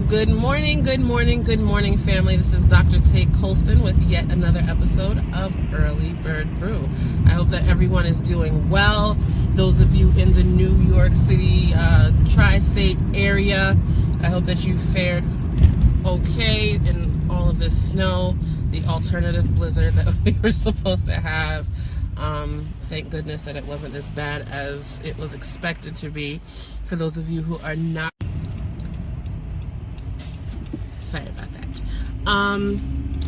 Good morning, good morning, good morning, family. This is Dr. Tay Colston with yet another episode of Early Bird Brew. I hope that everyone is doing well. Those of you in the New York City tri-state area, I hope that you fared okay in all of this snow, the alternative blizzard that we were supposed to have. Thank goodness that it wasn't as bad as it was expected to be. For those of you who are not, sorry about that.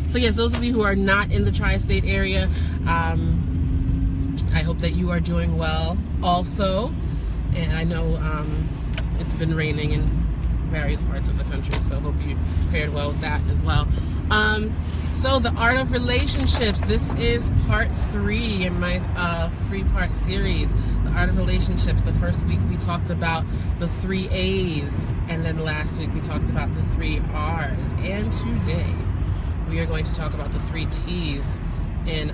So yes, those of you who are not in the tri-state area, I hope that you are doing well also. And I know it's been raining in various parts of the country, so I hope you fared well with that as well. So the art of relationships, this is part 3 in my 3-part series. The art of relationships. The first week we talked about the 3 A's, and then last week we talked about the 3 R's, and today we are going to talk about the 3 T's in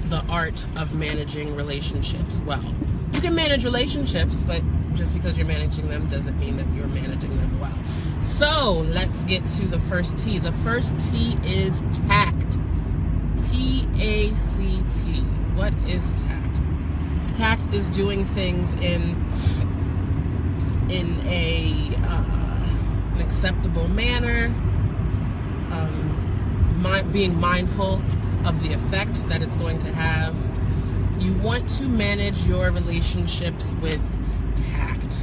the art of managing relationships well. You can manage relationships, but just because you're managing them doesn't mean that you're managing them well. So let's get to the first T. The first T is tact. T-A-C-T. What is tact? Tact is doing things in an acceptable manner, being mindful of the effect that it's going to have. You want to manage your relationships with tact.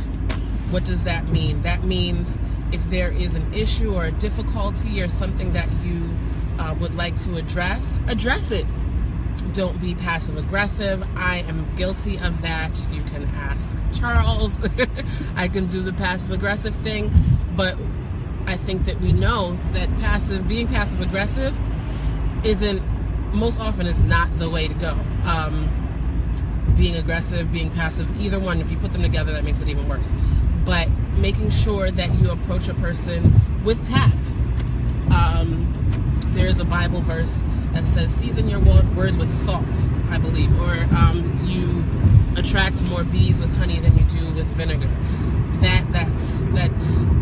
What does that mean? That means if there is an issue or a difficulty or something that you would like to address it. Don't be passive aggressive. I am guilty of that. You can ask Charles. I can do the passive aggressive thing, but I think that we know that being passive aggressive most often is not the way to go. Being aggressive, being passive, either one, if you put them together, that makes it even worse. But making sure that you approach a person with tact. There is a Bible verse that says, season your words with salt, I believe, or you attract more bees with honey than you do with vinegar. That's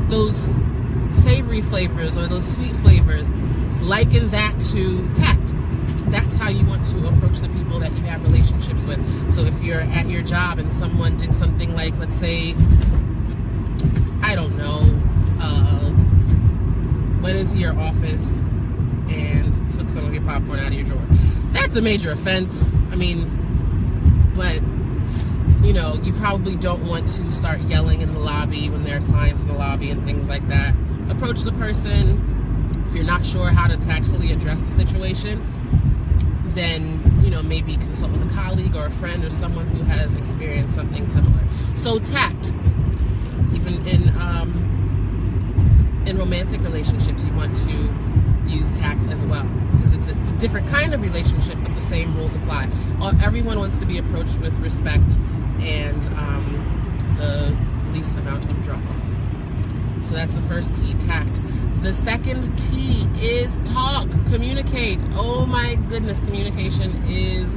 those savory flavors or those sweet flavors, liken that to tact. That's how you want to approach the people that you have relationships with. So if you're at your job and someone did something like, let's say, I don't know, went into your office and took some of your popcorn out of your drawer. That's a major offense. I mean, but you know, you probably don't want to start yelling in the lobby when there are clients in the lobby and things like that. Approach the person. If you're not sure how to tactfully address the situation, then, you know, maybe consult with a colleague or a friend or someone who has experienced something similar. So tact, even in romantic relationships, you want to use tact as well, because it's a different kind of relationship, but the same rules apply. Everyone wants to be approached with respect and the least amount of drama. So that's the first T, tact. The second T is talk, communicate. Oh my goodness, communication is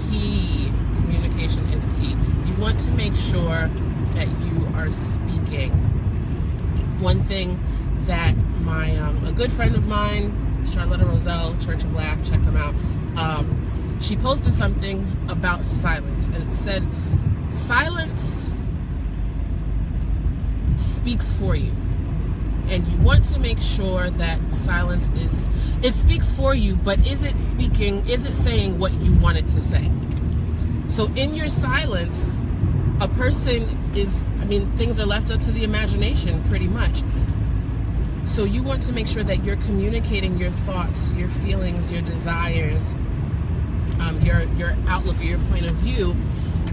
key. Communication is key. You want to make sure that you are speaking. One thing that a good friend of mine, Charlotta Roselle, Church of Laugh, check them out. She posted something about silence, and it said, silence speaks for you. And you want to make sure that silence it speaks for you, but is it saying what you want it to say? So in your silence, a person things are left up to the imagination pretty much. So you want to make sure that you're communicating your thoughts, your feelings, your desires, your outlook, or your point of view.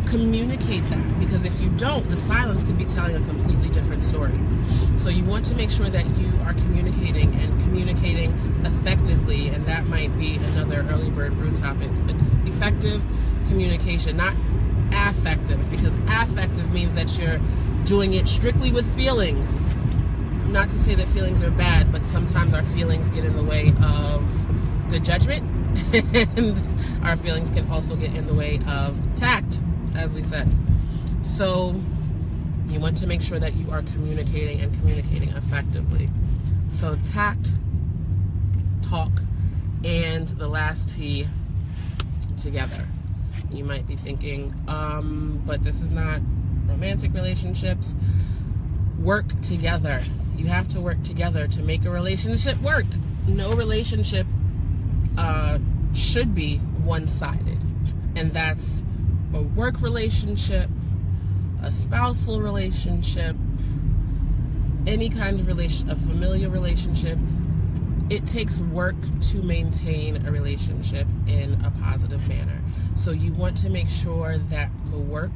Communicate that, because if you don't, the silence could be telling a completely different story. So you want to make sure that you are communicating effectively, and that might be another early bird brew topic. Effective communication, not affective, because affective means that you're doing it strictly with feelings. Not to say that feelings are bad, but sometimes our feelings get in the way of good judgment, and our feelings can also get in the way of tact, as we said. So You want to make sure that you are communicating and communicating effectively. So tact, talk, and the last T, together. You might be thinking, but this is not romantic relationships. Work together. You have to work together to make a relationship work. No relationship should be one-sided. And that's a work relationship, a spousal relationship, any kind of a familial relationship. It takes work to maintain a relationship in a positive manner. So you want to make sure that the work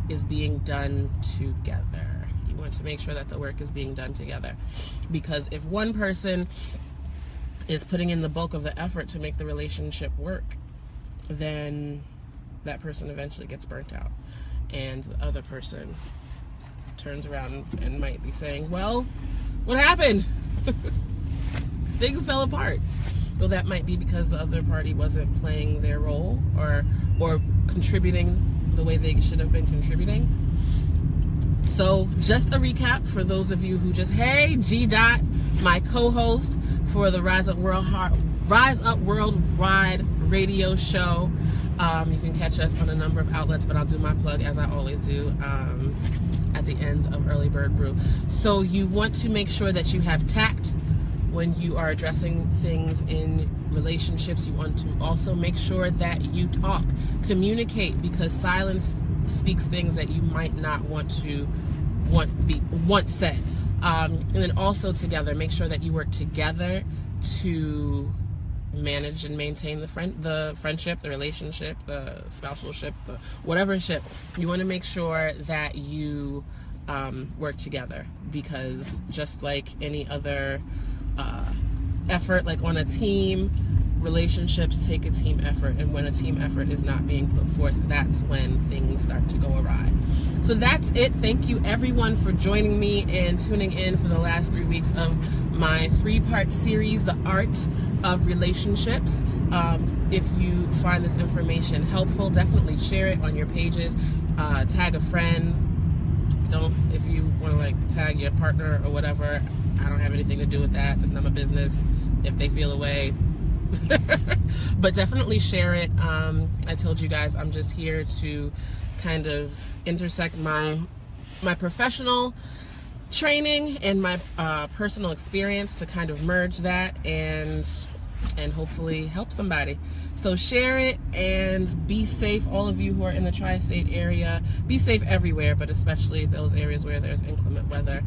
is being done together. You want to make sure that the work is being done together. Because if one person is putting in the bulk of the effort to make the relationship work, then that person eventually gets burnt out. And the other person turns around and might be saying, well, what happened? Things fell apart. Well, that might be because the other party wasn't playing their role or contributing the way they should have been contributing. So just a recap for those of you who just, hey, G Dot, my co-host for the Rise Up Worldwide radio show. You can catch us on a number of outlets, but I'll do my plug as I always do at the end of Early Bird Brew. So you want to make sure that you have tact when you are addressing things in relationships. You want to also make sure that you talk, communicate, because silence speaks things that you might not want said. And then also together, make sure that you work together to manage and maintain the friendship, the relationship, the spousalship, the whatever ship. You want to make sure that you work together, because just like any other effort, like on a team, relationships take a team effort, and when a team effort is not being put forth, that's when things start to go awry. So that's it. Thank you everyone for joining me and tuning in for the last 3 weeks of my 3-part series, The Art of Relationships. If you find this information helpful, definitely share it on your pages, tag a friend. If you want to like tag your partner or whatever, I don't have anything to do with that. It's not my business if they feel away. But definitely share it. I told you guys I'm just here to kind of intersect my professional training and my personal experience to kind of merge that and hopefully help somebody. So share it and be safe. All of you who are in the tri-state area, be safe everywhere, but especially those areas where there's inclement weather.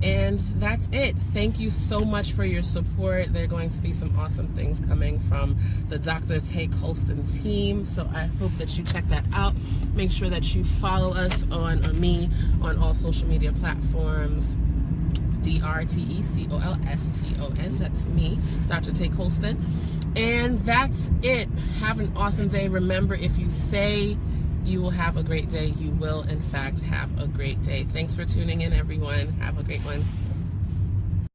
And that's it. Thank you so much for your support. There are going to be some awesome things coming from the Dr. Tay Colston team, so I hope that you check that out. Make sure that you follow us on all social media platforms. DrTeColston. That's me, Dr. Tay Colston. And that's it. Have an awesome day. Remember, if you say you will have a great day, you will in fact have a great day. Thanks for tuning in, everyone. Have a great one.